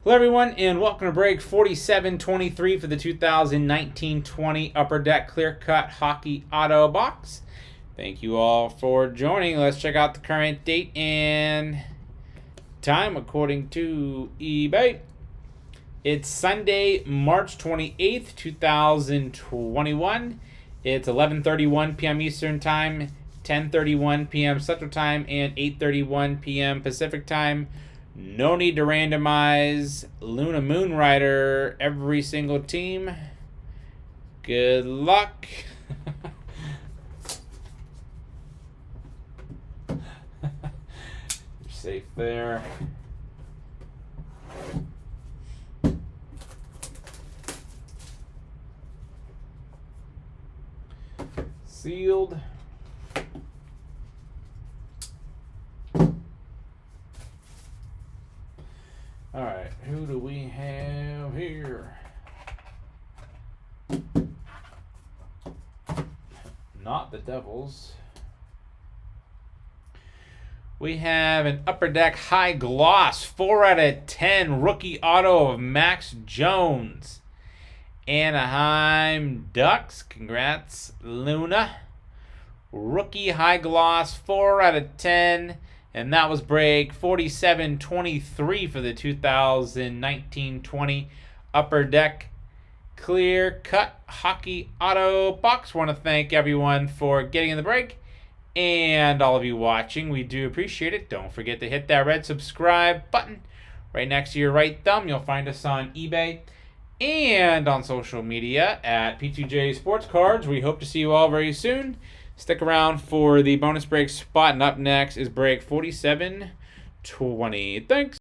Hello everyone, and welcome to break 4723 for the 2019-20 Upper Deck Clear Cut Hockey Auto Box. Thank you all for joining. Let's check out the current date and time according to eBay. It's Sunday, March 28th, 2021. It's 11:31 p.m. Eastern Time, 10:31 p.m. Central Time, and 8:31 p.m. Pacific Time. No need to randomize Luna Moon Rider every single team. Good luck. You're safe there. Sealed. All right, who do we have here? Not the Devils. We have an Upper Deck High Gloss 4/10 rookie auto of Max Jones. Anaheim Ducks. Congrats, Luna. Rookie High Gloss 4/10. And that was break 4723 for the 2019-20 Upper Deck Clear Cut Hockey Auto Box. Want to thank everyone for getting in the break and all of you watching. We do appreciate it. Don't forget to hit that red subscribe button right next to your right thumb. You'll find us on eBay and on social media at P2J Sports Cards. We hope to see you all very soon. Stick around for the bonus break spot, and up next is break 4720. Thanks.